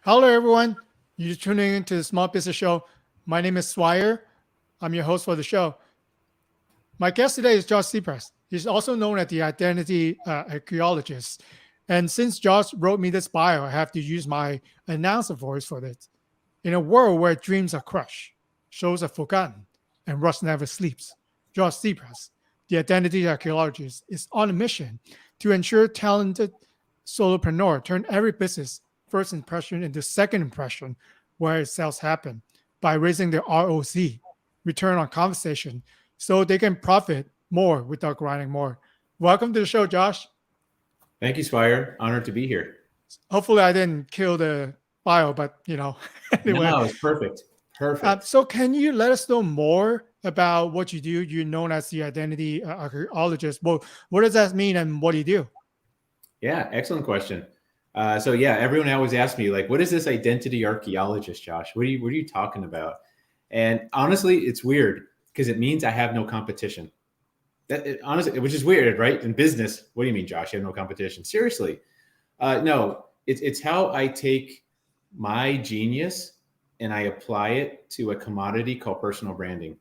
Hello, everyone. You're tuning into the Small Business Show. My name is Swire. I'm your host for the show. My guest today is Josh Zepess. He's also known as the Identity Archaeologist. And since Josh wrote me this bio, I have to use my announcer voice for this. In a world where dreams are crushed, shows are forgotten, and Russ never sleeps, Josh Zepess, the Identity Archaeologist, is on a mission to ensure talented solopreneur turn every business first impression into second impression where sales happen by raising their ROC, return on conversation, so they can profit more without grinding more. Welcome to the show, Josh. Thank you, Spire. Honored to be here. Hopefully, I didn't kill the bio, but anyway. No, it's perfect. Perfect. So, can you let us know more about what you do? You're known as the identity archaeologist. Well, what does that mean, and what do you do? Yeah, excellent question. Everyone always asks me, like, what is this identity archaeologist, Josh? What are you talking about? And honestly, it's weird because it means I have no competition. Honestly, which is weird, right? In business, what do you mean, Josh? You have no competition? Seriously. No, it's how I take my genius and I apply it to a commodity called personal branding.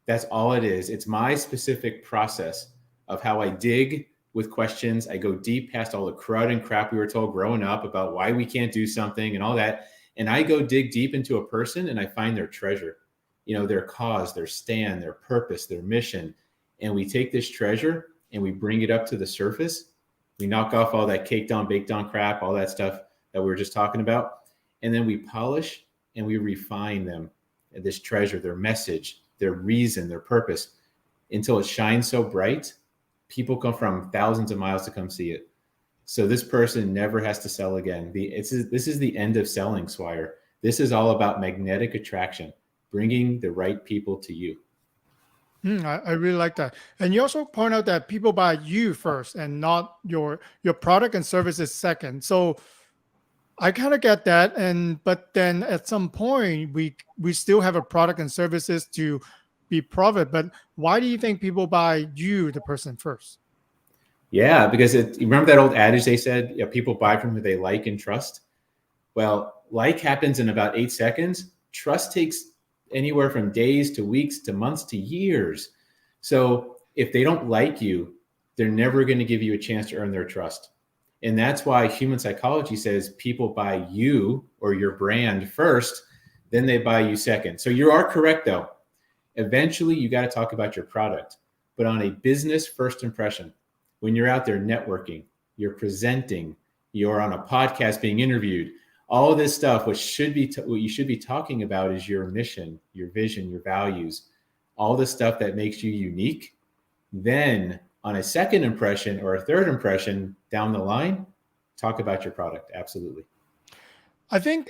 That's all it is. It's my specific process of how I dig with questions. I go deep past all the crud and crap we were told growing up about why we can't do something and all that. And I go dig deep into a person and I find their treasure, their cause, their stand, their purpose, their mission. And we take this treasure and we bring it up to the surface. We knock off all that caked on, baked on crap, all that stuff that we were just talking about. And then we polish and we refine them, this treasure, their message, their reason, their purpose, until it shines so bright, people come from thousands of miles to come see it. So this person never has to sell again. This is the end of selling, Swire. This is all about magnetic attraction, bringing the right people to you. I really like that. And you also point out that people buy you first and not your product and services second. So I kind of get that, but then at some point we still have a product and services to be profit. But why do you think people buy you, the person, first? Yeah, because you remember that old adage they said, people buy from who they like and trust. Well, like happens in about 8 seconds. Trust takes anywhere from days to weeks to months to years. So if they don't like you, they're never going to give you a chance to earn their trust. And that's why human psychology says people buy you or your brand first, then they buy you second. So you are correct, though. Eventually, you got to talk about your product. But on a business first impression, when you're out there networking, you're presenting, you're on a podcast being interviewed, all of this stuff, what you should be talking about is your mission, your vision, your values, all the stuff that makes you unique. Then on a second impression or a third impression down the line, talk about your product. Absolutely. I think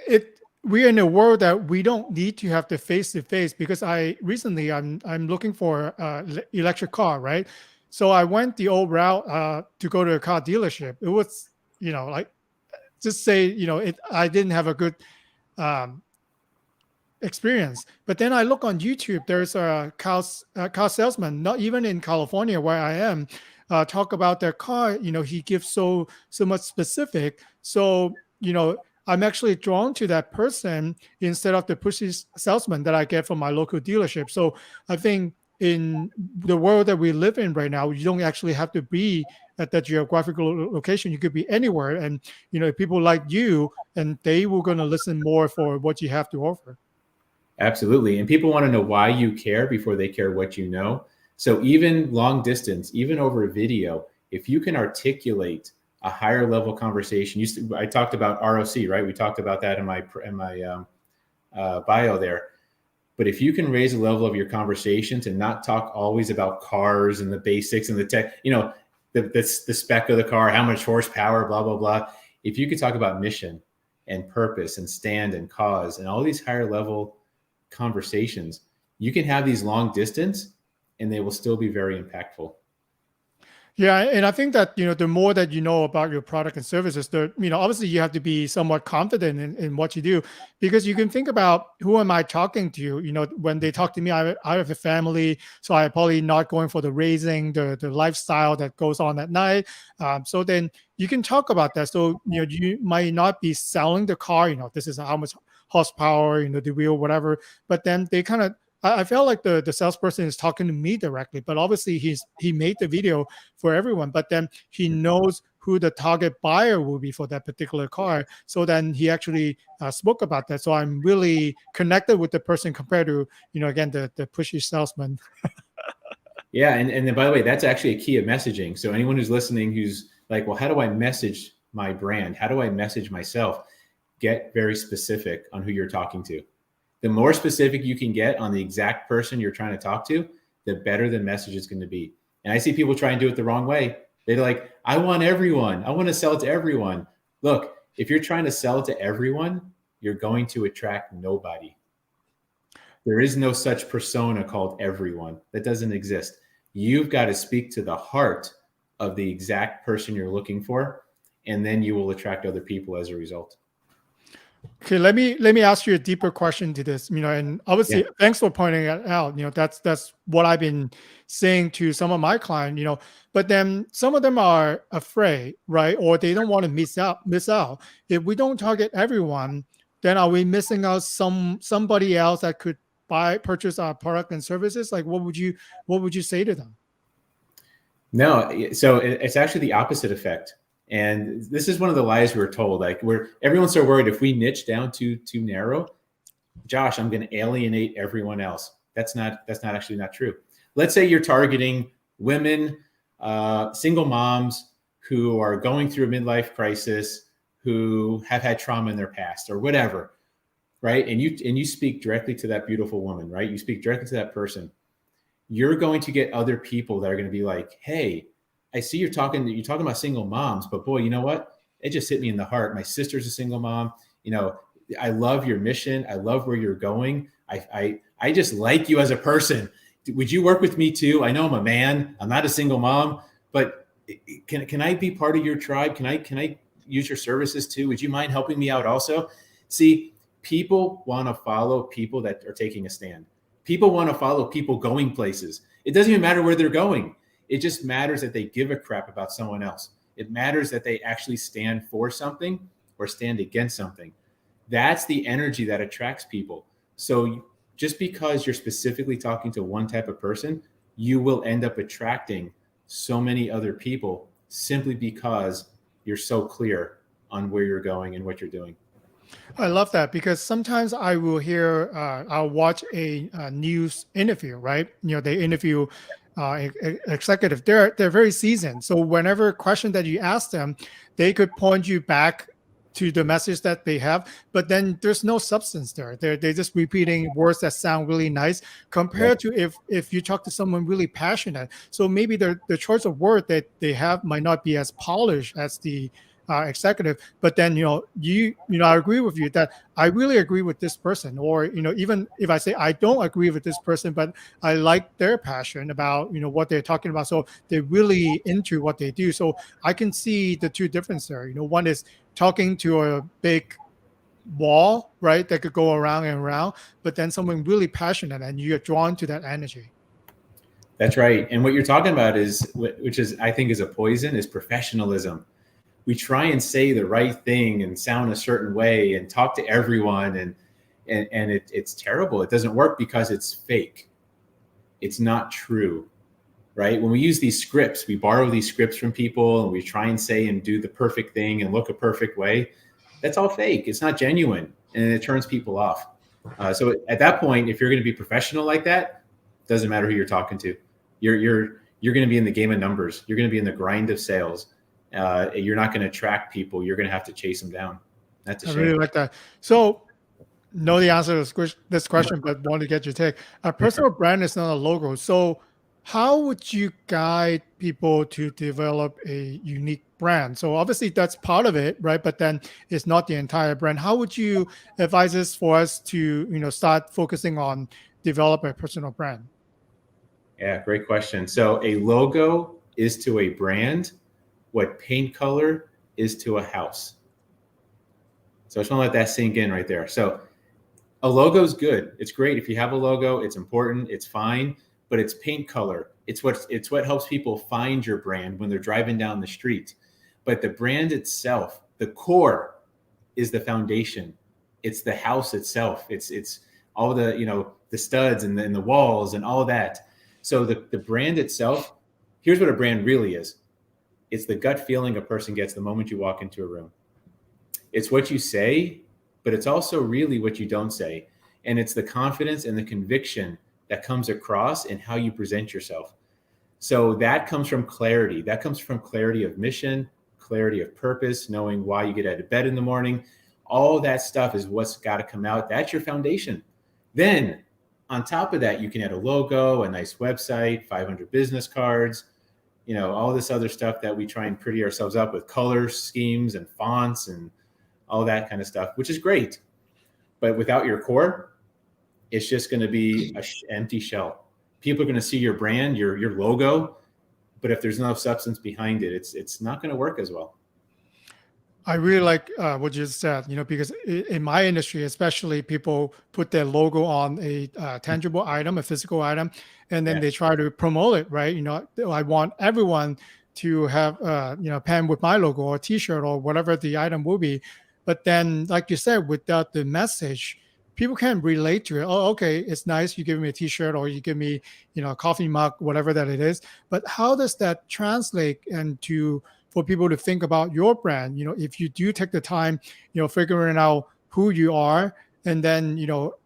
we're in a world that we don't need to have the face to face, because I'm looking for electric car, right? So I went the old route to go to a car dealership. It was, like, just say, I didn't have a good experience. But then I look on YouTube, there's a car salesman, not even in California where I am, talk about their car. He gives so much specific. So, I'm actually drawn to that person instead of the pushy salesman that I get from my local dealership. So I think in the world that we live in right now, you don't actually have to be at that geographical location. You could be anywhere. And, if people like you, and they will going to listen more for what you have to offer. Absolutely. And people want to know why you care before they care what you know. So even long distance, even over video, if you can articulate a higher level conversation, I talked about ROC, right? We talked about that in my bio there. But if you can raise the level of your conversations and not talk always about cars and the basics and the tech, the spec of the car, how much horsepower, blah, blah, blah. If you could talk about mission and purpose and stand and cause and all these higher level conversations, you can have these long distance and they will still be very impactful. Yeah, and I think that the more that you know about your product and services, obviously you have to be somewhat confident in what you do, because you can think about, who am I talking to? When they talk to me, I have a family, so I'm probably not going for the raising, the lifestyle that goes on at night. So then you can talk about that. So you might not be selling the car. This is how much horsepower, the wheel, whatever. But then they kind of, I felt like the salesperson is talking to me directly, but obviously he made the video for everyone, but then he knows who the target buyer will be for that particular car. So then he actually spoke about that. So I'm really connected with the person compared to, again, the pushy salesman. Yeah, and then by the way, that's actually a key of messaging. So anyone who's listening who's like, well, how do I message my brand? How do I message myself? Get very specific on who you're talking to. The more specific you can get on the exact person you're trying to talk to, the better the message is going to be. And I see people try and do it the wrong way. They're like, I want everyone. I want to sell it to everyone. Look, if you're trying to sell it to everyone, you're going to attract nobody. There is no such persona called everyone. That doesn't exist. You've got to speak to the heart of the exact person you're looking for, and then you will attract other people as a result. Okay, let me ask you a deeper question to this. And obviously, thanks for pointing it out. That's what I've been saying to some of my clients. But then some of them are afraid, right? Or they don't want to miss out. If we don't target everyone, then are we missing out somebody else that could purchase our product and services? Like, what would you say to them? No, so it's actually the opposite effect. And this is one of the lies we're told. Like, everyone's so worried if we niche down too narrow, Josh, I'm going to alienate everyone else. That's actually not true. Let's say you're targeting women, single moms who are going through a midlife crisis, who have had trauma in their past or whatever, right? And you speak directly to that beautiful woman, right? You speak directly to that person. You're going to get other people that are going to be like, hey, I see you're talking about single moms, but boy, you know what? It just hit me in the heart. My sister's a single mom. I love your mission. I love where you're going. I just like you as a person. Would you work with me too? I know I'm a man. I'm not a single mom, but can I be part of your tribe? Can I use your services too? Would you mind helping me out also? See, people want to follow people that are taking a stand. People want to follow people going places. It doesn't even matter where they're going. It just matters that they give a crap about someone else. It matters that they actually stand for something or stand against something. That's the energy that attracts people. So just because you're specifically talking to one type of person, you will end up attracting so many other people simply because you're so clear on where you're going and what you're doing. I love that, because sometimes I will I'll watch a news interview, right? They interview executive. They're very seasoned. So whenever question that you ask them, they could point you back to the message that they have, but then there's no substance there. They're just repeating words that sound really nice compared to if you talk to someone really passionate. So maybe the choice of word that they have might not be as polished as the executive, but then I agree with you that I really agree with this person, or even if I say I don't agree with this person, but I like their passion about what they're talking about, so they're really into what they do. So I can see the two differences there. One is talking to a big wall, right, that could go around and around, but then someone really passionate and you're drawn to that energy. That's right. And what you're talking about is, which is I think is a poison, is professionalism. We try and say the right thing and sound a certain way and talk to everyone, and it's terrible. It doesn't work because it's fake. It's not true, right? When we use these scripts, we borrow these scripts from people and we try and say and do the perfect thing and look a perfect way. That's all fake. It's not genuine, and it turns people off. So at that point, if you're going to be professional like that, it doesn't matter who you're talking to. You're going to be in the game of numbers. You're going to be in the grind of sales. You're not going to attract people. You're going to have to chase them down. That's a shame. I really like that. So, know the answer to this question, but want to get your take. A personal brand is not a logo. So, how would you guide people to develop a unique brand? So, obviously, that's part of it, right? But then it's not the entire brand. How would you advise this for us to, start focusing on develop a personal brand? Yeah, great question. So, a logo is to a brand what paint color is to a house. So I just want to let that sink in right there. So a logo is good. It's great. If you have a logo, it's important. It's fine, but it's paint color. It's what helps people find your brand when they're driving down the street. But the brand itself, the core, is the foundation. It's the house itself. It's all the, the studs and the walls and all of that. So the brand itself, here's what a brand really is. It's the gut feeling a person gets the moment you walk into a room. It's what you say, but it's also really what you don't say. And it's the confidence and the conviction that comes across in how you present yourself. So that comes from clarity. That comes from clarity of mission, clarity of purpose, knowing why you get out of bed in the morning. All that stuff is what's got to come out. That's your foundation. Then on top of that, you can add a logo, a nice website, 500 business cards, all this other stuff that we try and pretty ourselves up with, color schemes and fonts and all that kind of stuff, which is great. But without your core, it's just going to be an empty shell. People are going to see your brand, your logo, but if there's no substance behind it, it's not going to work as well. I really like what you said, because in my industry, especially, people put their logo on a tangible item, a physical item, and then they try to promote it, right? I want everyone to have, a pen with my logo or a T-shirt or whatever the item will be. But then, like you said, without the message, people can't relate to it. Oh, okay, it's nice. You give me a T-shirt or you give me, a coffee mug, whatever that it is. But how does that translate into for people to think about your brand? If you do take the time, figuring out who you are, and then,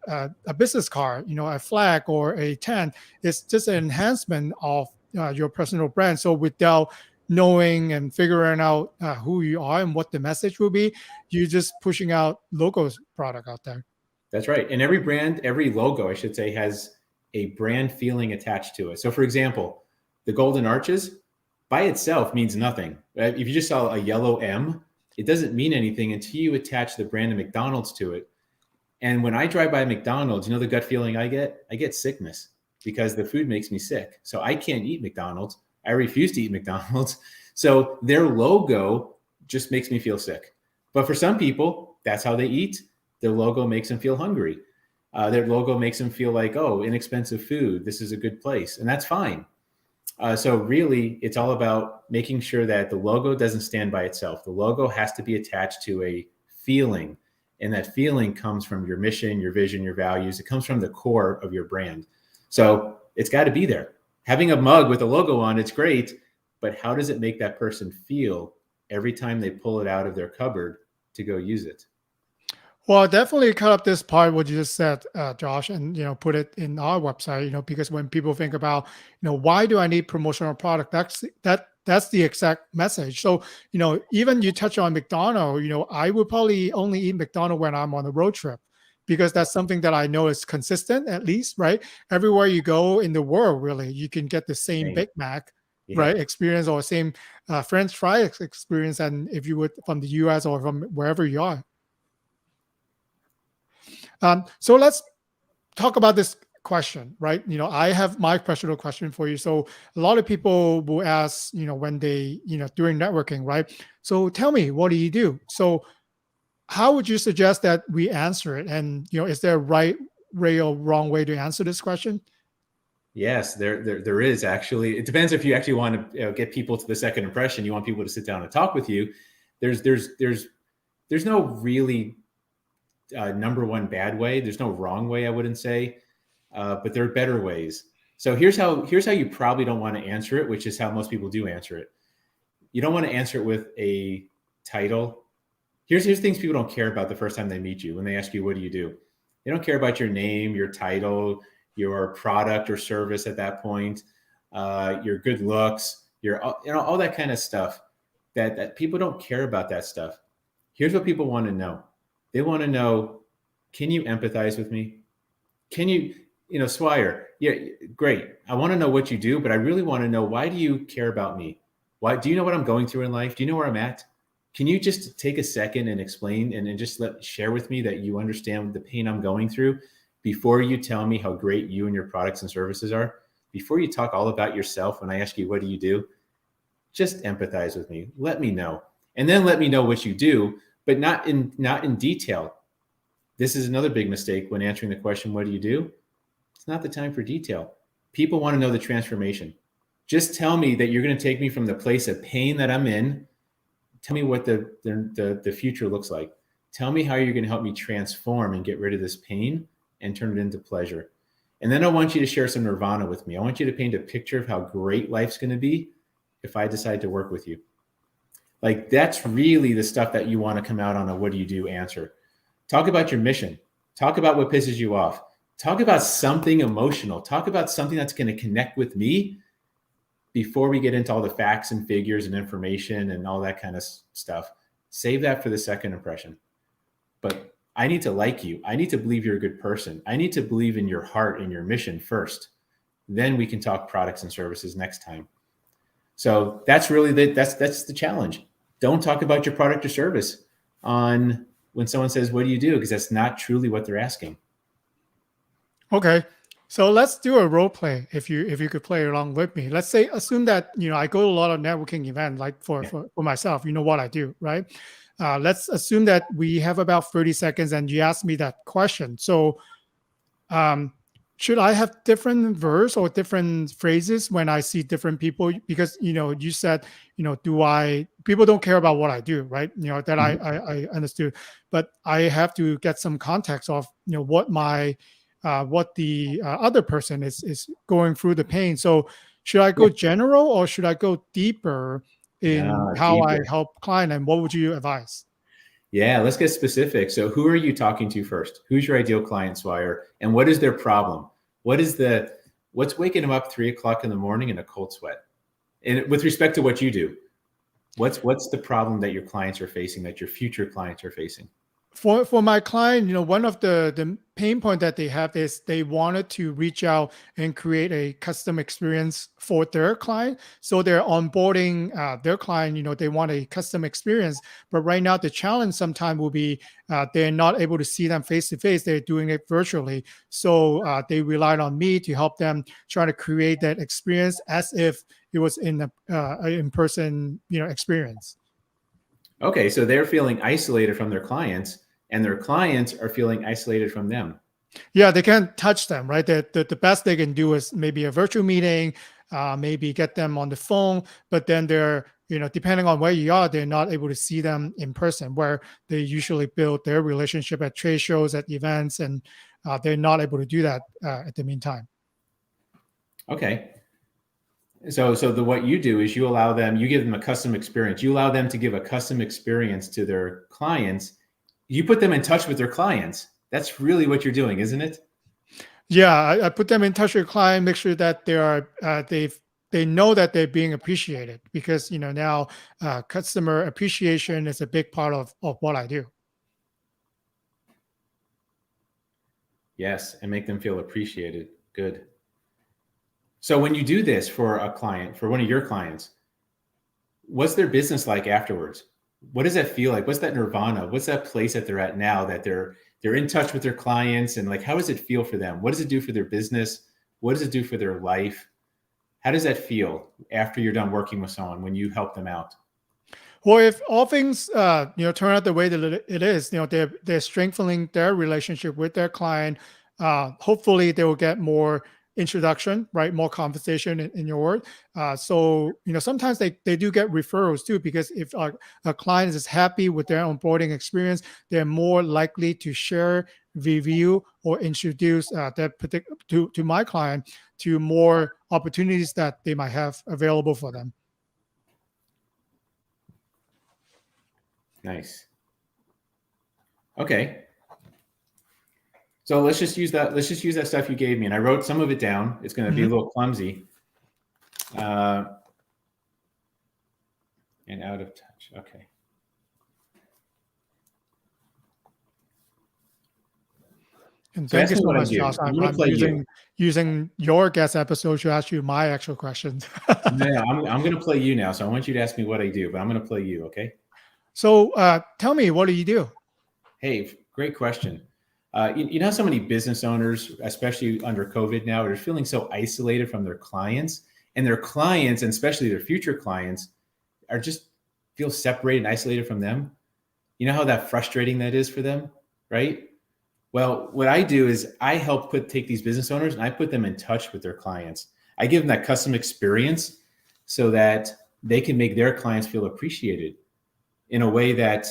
a business card, a flag or a tent, it's just an enhancement of your personal brand. So without knowing and figuring out who you are and what the message will be, you're just pushing out logos product out there. That's right. And every brand, every logo, I should say, has a brand feeling attached to it. So for example, the golden arches by itself means nothing. If you just saw a yellow M, it doesn't mean anything until you attach the brand of McDonald's to it. And when I drive by McDonald's, the gut feeling I get sickness because the food makes me sick. So I can't eat McDonald's. I refuse to eat McDonald's. So their logo just makes me feel sick. But for some people, that's how they eat. Their logo makes them feel hungry. Their logo makes them feel like, oh, inexpensive food. This is a good place. And that's fine. So really, it's all about making sure that the logo doesn't stand by itself. The logo has to be attached to a feeling. And that feeling comes from your mission, your vision, your values. It comes from the core of your brand. So it's got to be there. Having a mug with a logo on, it's great. But how does it make that person feel every time they pull it out of their cupboard to go use it? Well, definitely cut up this part what you just said, Josh, and put it in our website. Because when people think about, why do I need promotional product? That's the exact message. So, even you touch on McDonald's, I would probably only eat McDonald's when I'm on a road trip, because that's something that I know is consistent, at least, right? Everywhere you go in the world, really, you can get the same Big Mac, right, experience, or same French fry experience, and if you would from the US or from wherever you are. So let's talk about this question, right? I have my personal question for you. So a lot of people will ask, when they, during networking, right? So tell me, what do you do? So how would you suggest that we answer it? And, is there a right way or wrong way to answer this question? Yes, there is actually. It depends if you actually want to get people to the second impression. You want people to sit down and talk with you. There's no really number one bad way. There's no wrong way, I wouldn't say, but there are better ways. So here's how you probably don't want to answer it, which is how most people do answer it. You don't want to answer it with a title. Here's things people don't care about the first time they meet you when they ask you, what do you do? They don't care about your name, your title, your product or service at that point, your good looks, your all that kind of stuff. That people don't care about that stuff. Here's what people want to know. They want to know, can you empathize with me? Can you, Swire, yeah, great. I want to know what you do, but I really want to know, why do you care about me? Why do you know what I'm going through in life? Do you know where I'm at? Can you just take a second and explain and just share with me that you understand the pain I'm going through before you tell me how great you and your products and services are? Before you talk all about yourself when I ask you, what do you do? just empathize with me. Let me know. And then let me know what you do, but not in detail. This is another big mistake when answering the question, what do you do? It's not the time for detail. People want to know the transformation. Just tell me that you're going to take me from the place of pain that I'm in. Tell me what the future looks like. Tell me how you're going to help me transform and get rid of this pain and turn it into pleasure. And then I want you to share some nirvana with me. I want you to paint a picture of how great life's going to be if I decide to work with you. Like, that's really the stuff that you want to come out on a what do you do answer. Talk about your mission. Talk about what pisses you off. Talk about something emotional. Talk about something that's going to connect with me before we get into all the facts and figures and information and all that kind of stuff. Save that for the second impression. But I need to like you. I need to believe you're a good person. I need to believe in your heart and your mission first. Then we can talk products and services next time. So that's really that's the challenge. Don't talk about your product or service on when someone says, what do you do? Because that's not truly what they're asking. Okay. So let's do a role play. If you could play along with me, let's say, assume that, I go to a lot of networking events, like for myself, what I do, right? Let's assume that we have about 30 seconds and you ask me that question. So should I have different verse or different phrases when I see different people? Because, you said, people don't care about what I do, right? That I understood, but I have to get some context of, what the other person is going through the pain. So should I go general or should I go deeper in how I help client, and what would you advise? Yeah, let's get specific. So who are you talking to first? Who's your ideal client, Swire? And what is their problem? What's waking them up 3 o'clock in the morning in a cold sweat? And with respect to what you do, what's the problem that your clients are facing, that your future clients are facing? For my client, one of the pain point that they have is they wanted to reach out and create a custom experience for their client. So they're onboarding their client, they want a custom experience. But right now, the challenge sometimes will be they're not able to see them face to face. They're doing it virtually. So they relied on me to help them try to create that experience as if it was in an in-person, experience. Okay, so they're feeling isolated from their clients, and their clients are feeling isolated from them. Yeah, they can't touch them, right? The best they can do is maybe a virtual meeting, maybe get them on the phone, but then they're, depending on where you are, they're not able to see them in person, where they usually build their relationship at trade shows, at events, and they're not able to do that at the meantime. Okay. So what you do is you give them a custom experience. You allow them to give a custom experience to their clients. You put them in touch with their clients. That's really what you're doing, isn't it? Yeah, I put them in touch with client, make sure that they know that they're being appreciated, because now customer appreciation is a big part of what I do. Yes, and make them feel appreciated. Good. So when you do this for a client, for one of your clients, what's their business like afterwards? What does that feel like? What's that nirvana? What's that place that they're at now, that they're in touch with their clients, and like, how does it feel for them? What does it do for their business? What does it do for their life? How does that feel after you're done working with someone, when you help them out? Well, if all things turn out the way that it is, they're strengthening their relationship with their client. Hopefully, they will get more introduction, right? More conversation in your word. So sometimes they do get referrals too, because if a client is happy with their onboarding experience, they're more likely to share, review, or introduce to my client to more opportunities that they might have available for them. Nice. Okay. So let's just use that stuff you gave me. And I wrote some of it down. It's going to be a little clumsy. And out of touch. Okay. And thank you so much, Josh. I'm using your guest episode to ask you my actual questions. No, I'm going to play you now. So I want you to ask me what I do, but I'm going to play you. Okay. So tell me, what do you do? Hey, great question. You know, so many business owners, especially under COVID now, are feeling so isolated from their clients, and especially their future clients, are just feel separated and isolated from them. You know how that frustrating that is for them, right? Well, what I do is I help take these business owners and I put them in touch with their clients. I give them that custom experience so that they can make their clients feel appreciated in a way that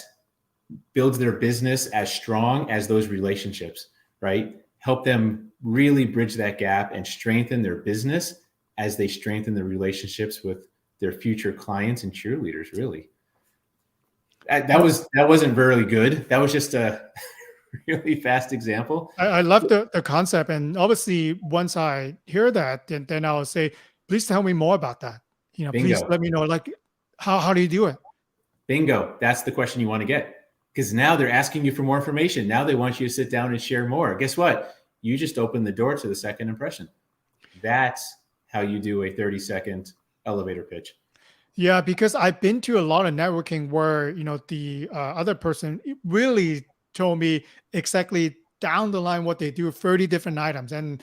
builds their business as strong as those relationships, right? Help them really bridge that gap and strengthen their business as they strengthen the relationships with their future clients and cheerleaders, really. That wasn't very good. That was just a really fast example. I love the concept. And obviously, once I hear that, then I'll say, please tell me more about that. Please Bingo. let me know, like, how do you do it? Bingo. That's the question you want to get. Because now they're asking you for more information. Now they want you to sit down and share more. Guess what? You just opened the door to the second impression. That's how you do a 30-second elevator pitch. Yeah, because I've been to a lot of networking where, the other person really told me exactly down the line what they do, 30 different items. And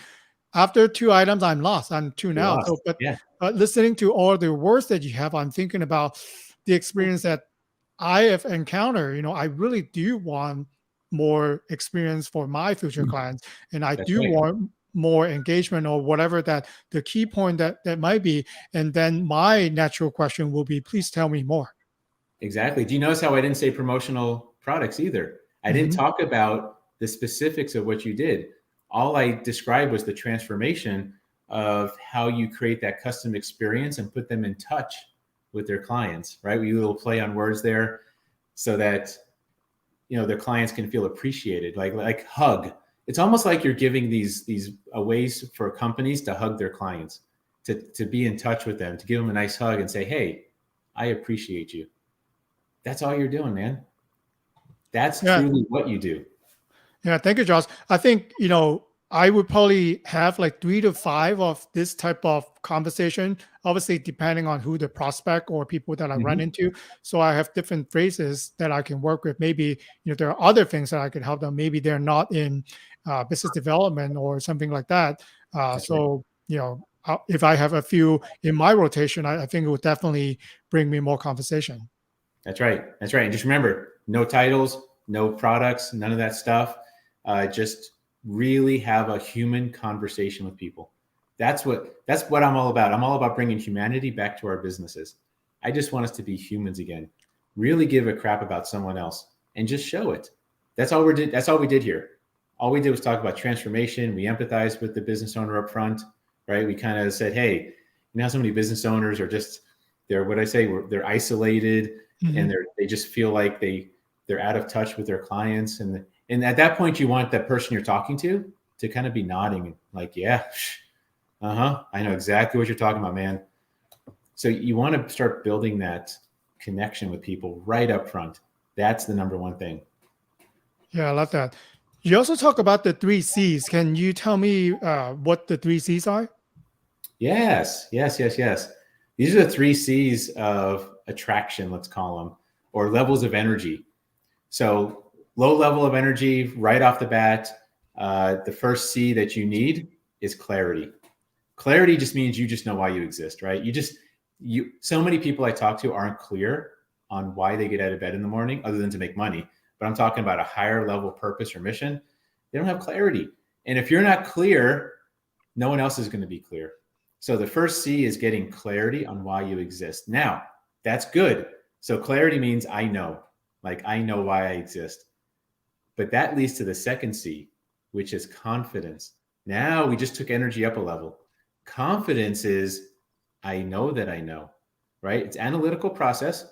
after 2 items, I'm lost. I'm tuned You're out. lost. So, Yeah. but listening to all the words that you have, I'm thinking about the experience that I have encountered. I really do want more experience for my future clients, and I That's do right. want more engagement or whatever that the key point that might be. And then my natural question will be, please tell me more. Exactly. Do you notice how I didn't say promotional products either? I didn't talk about the specifics of what you did. All I described was the transformation of how you create that custom experience and put them in touch with their clients, right? We will play on words there so that, their clients can feel appreciated, like hug. It's almost like you're giving these ways for companies to hug their clients, to be in touch with them, to give them a nice hug and say, hey, I appreciate you. That's all you're doing, man. That's truly what you do. Yeah, thank you, Josh. I think, I would probably have like 3 to 5 of this type of conversation, obviously depending on who the prospect or people that I run into. So I have different phrases that I can work with. Maybe, there are other things that I could help them. Maybe they're not in business development or something like that. So, if I have a few in my rotation, I think it would definitely bring me more conversation. That's right. That's right. And just remember, no titles, no products, none of that stuff. Just really have a human conversation with people. That's what I'm all about. I'm all about bringing humanity back to our businesses. I just want us to be humans again. Really give a crap about someone else and just show it. That's all we did here. All we did was talk about transformation. We empathized with the business owner up front, right? We kind of said, hey, so many business owners are just, they're isolated and they just feel like they're out of touch with their clients. And at that point, you want that person you're talking to kind of be nodding like, yeah, I know exactly what you're talking about, man. So you want to start building that connection with people right up front. That's the number one thing. Yeah, I love that. You also talk about the 3 C's. Can you tell me what the 3 C's are? Yes. These are the 3 C's of attraction, let's call them, or levels of energy. So low level of energy right off the bat. The first C that you need is clarity. Clarity just means you just know why you exist, right? So many people I talk to aren't clear on why they get out of bed in the morning other than to make money. But I'm talking about a higher level purpose or mission. They don't have clarity. And if you're not clear, no one else is going to be clear. So the first C is getting clarity on why you exist. Now, that's good. So clarity means I know why I exist. But that leads to the second C, which is confidence. Now we just took energy up a level. Confidence is I know that I know, right? It's analytical process.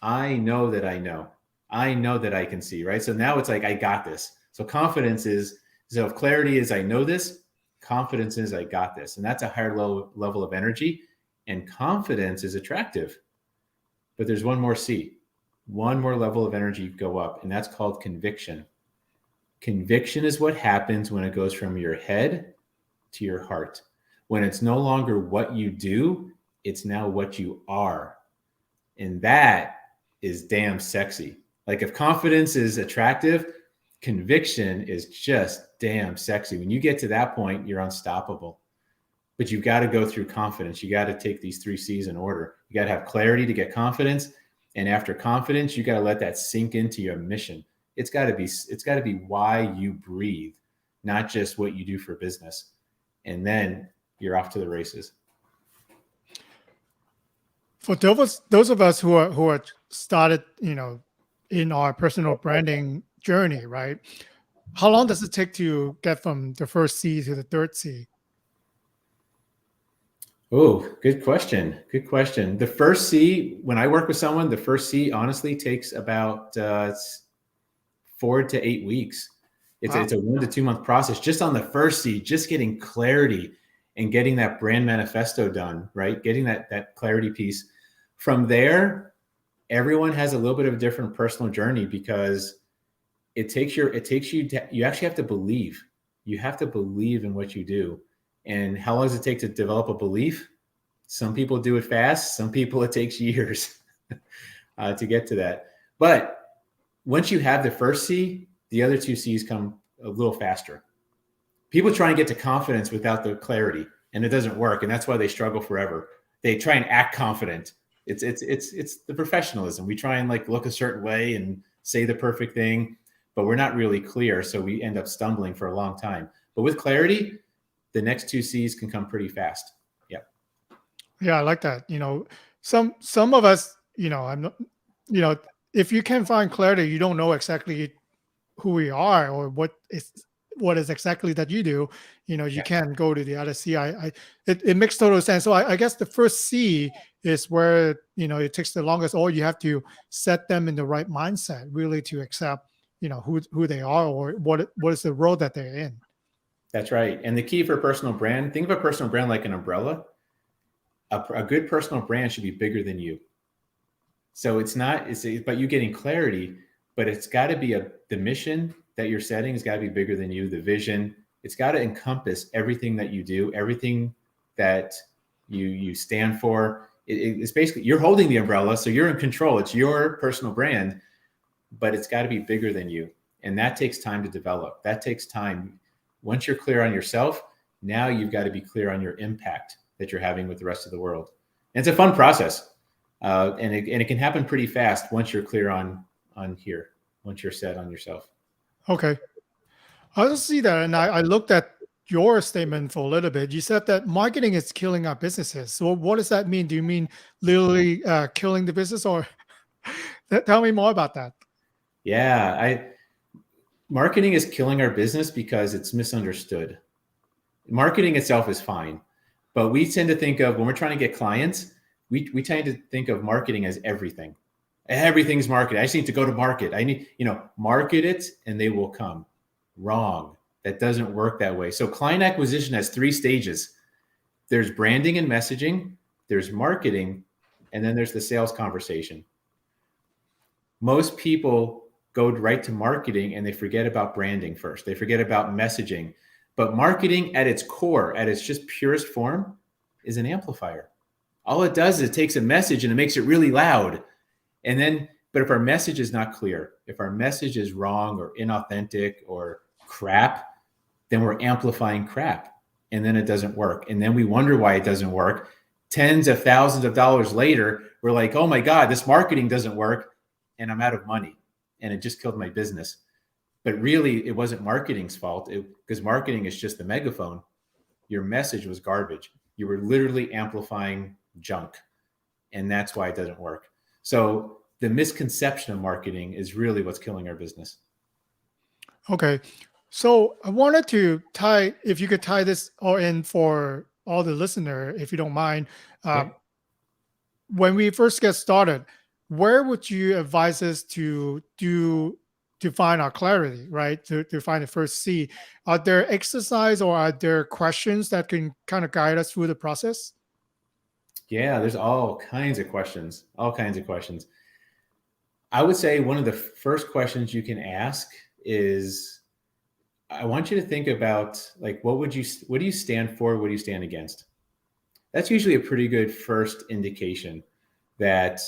I know that I know. I know that I can see, right? So now it's like, I got this. So confidence is, so if clarity is I know this, confidence is I got this. And that's a higher level of energy. And confidence is attractive. But there's one more C, one more level of energy go up, and that's called conviction. Conviction is what happens when it goes from your head to your heart. When it's no longer what you do, it's now what you are. And that is damn sexy. Like if confidence is attractive, conviction is just damn sexy. When you get to that point, you're unstoppable. but you've got to go through confidence. You got to take these 3 C's in order. You got to have clarity to get confidence. And after confidence, you got to let that sink into your mission. It's got to be why you breathe, not just what you do for business. And then you're off to the races. For those of us who are started, in our personal branding journey, right? How long does it take to get from the first C to the third C? Oh, good question. Good question. The first C, when I work with someone, the first C honestly takes about 4 to 8 weeks. It's a 1 to 2 month process just on the first C, just getting clarity and getting that brand manifesto done, right? Getting that clarity piece. From there, everyone has a little bit of a different personal journey because you actually have to believe. You have to believe in what you do. And how long does it take to develop a belief? Some people do it fast. Some people it takes years to get to that. But once you have the first C, the other 2 C's come a little faster. People try and get to confidence without the clarity, and it doesn't work. And that's why they struggle forever. They try and act confident. It's the professionalism. We try and look a certain way and say the perfect thing, but we're not really clear. So we end up stumbling for a long time. But with clarity, the next 2 C's can come pretty fast. Yeah. Yeah, I like that. Some of us, I'm not, if you can find clarity, you don't know exactly who we are or what is exactly that you do. You can go to the other C. It makes total sense. So I guess the first C is where it takes the longest, or you have to set them in the right mindset, really, to accept who they are or what is the role that they're in. That's right. And the key for personal brand, think of a personal brand like an umbrella. A good personal brand should be bigger than you. So it's about you getting clarity, but it's got to be the mission that you're setting has got to be bigger than you. The vision, it's got to encompass everything that you do, everything that you stand for. It's basically, you're holding the umbrella, so you're in control. It's your personal brand, but it's got to be bigger than you. And that takes time to develop. That takes time. Once you're clear on yourself, now you've got to be clear on your impact that you're having with the rest of the world. And it's a fun process. And it can happen pretty fast once you're clear on here, once you're set on yourself. Okay. I just see that. And I looked at your statement for a little bit. You said that marketing is killing our businesses. So what does that mean? Do you mean literally killing the business, or tell me more about that? Yeah, marketing is killing our business because it's misunderstood. Marketing itself is fine, but we tend to think of, when we're trying to get clients, we tend to think of marketing as everything. Everything's marketing. I just need to go to market. I need, market it and they will come. Wrong. That doesn't work that way. So client acquisition has 3 stages. There's branding and messaging, there's marketing, and then there's the sales conversation. Most people go right to marketing and they forget about branding first. They forget about messaging. But marketing at its core, at its just purest form, is an amplifier. All it does is it takes a message and it makes it really loud. But if our message is not clear, if our message is wrong or inauthentic or crap, then we're amplifying crap. And then it doesn't work. And then we wonder why it doesn't work. Tens of thousands of dollars later, we're like, oh my God, this marketing doesn't work. And I'm out of money. And it just killed my business. But really, it wasn't marketing's fault, because marketing is just the megaphone. Your message was garbage. You were literally amplifying junk. And that's why it doesn't work. So the misconception of marketing is really what's killing our business. Okay. So I wanted to if you could tie this all in for all the listener, if you don't mind. Okay. When we first get started, where would you advise us to do to find our clarity, right? To find the first C. Are there exercise or are there questions that can kind of guide us through the process? Yeah, there's all kinds of questions. I would say one of the first questions you can ask is, I want you to think about, what do you stand for? What do you stand against? That's usually a pretty good first indication that,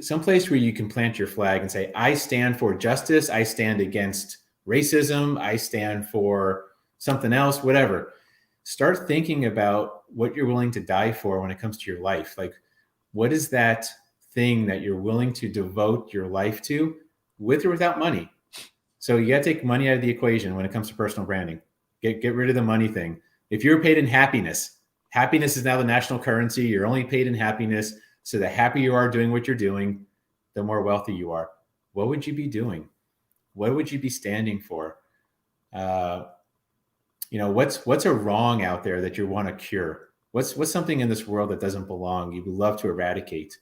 someplace where you can plant your flag and say, I stand for justice. I stand against racism. I stand for something else, whatever. start thinking about what you're willing to die for when it comes to your life. Like, what is that thing that you're willing to devote your life to, with or without money? So you got to take money out of the equation when it comes to personal branding. Get rid of the money thing. If you're paid in happiness, happiness is now the national currency. You're only paid in happiness. So the happier you are doing what you're doing, the more wealthy you are. What would you be doing? What would you be standing for? What's a wrong out there that you want to cure? What's something in this world that doesn't belong you would love to eradicate?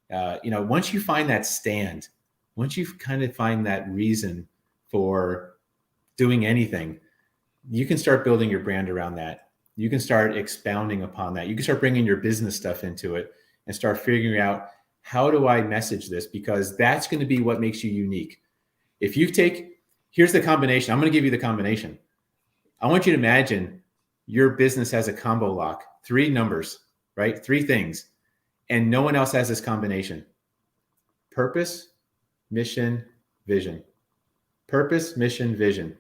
Once you find that stand, once you kind of find that reason for doing anything, you can start building your brand around that. You can start expounding upon that. You can start bringing your business stuff into it and start figuring out, how do I message this? Because that's going to be what makes you unique. Here's the combination. I'm going to give you the combination. I want you to imagine your business has a combo lock, 3 numbers, right? 3 things. And no one else has this combination. Purpose, mission, vision. Purpose, mission, vision.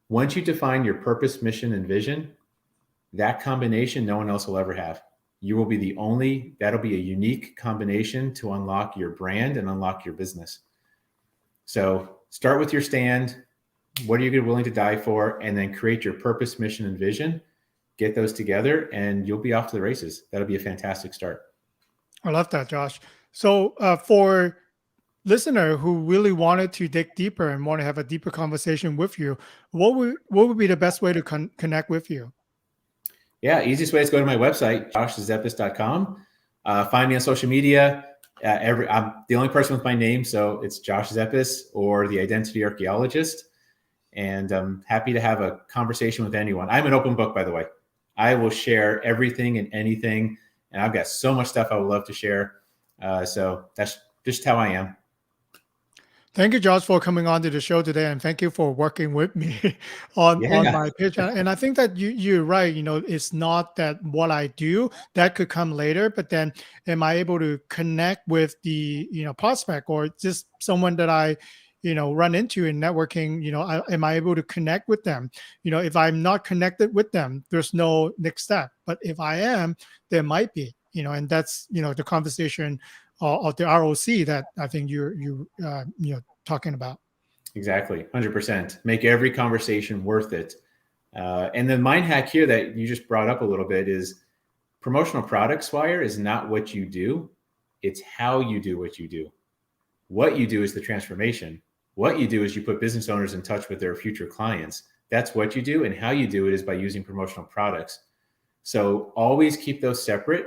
Once you define your purpose, mission, and vision, that combination no one else will ever have. You will be that'll be a unique combination to unlock your brand and unlock your business. So start with your stand. What are you willing to die for? And then create your purpose, mission, and vision. Get those together and you'll be off to the races. That'll be a fantastic start. I love that, Josh. So for listener who really wanted to dig deeper and want to have a deeper conversation with you, what would be the best way to connect with you? Yeah, easiest way is go to my website, joshzepess.com. Find me on social media. I'm the only person with my name, so it's Josh Zepess or the Identity Archaeologist. And I'm happy to have a conversation with anyone. I'm an open book, by the way. I will share everything and anything. And I've got so much stuff I would love to share. So that's just how I am. Thank you, Josh, for coming on to the show today, and thank you for working with me on my pitch. And I think that you're right. It's not that what I do that could come later, but then am I able to connect with the prospect or just someone that I run into in networking? Am I able to connect with them? If I'm not connected with them, there's no next step. But if I am, there might be. And that's the conversation of the ROC that I think you're talking about. Exactly, 100%. Make every conversation worth it. And the mind hack here that you just brought up a little bit is promotional product Swire is not what you do. It's how you do what you do. What you do is the transformation. What you do is you put business owners in touch with their future clients. That's what you do. And how you do it is by using promotional products. So always keep those separate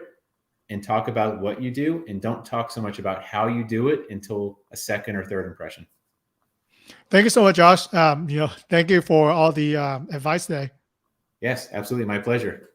and talk about what you do, and don't talk so much about how you do it until a second or third impression. Thank you so much, Josh. Thank you for all the advice today. Yes, absolutely. My pleasure.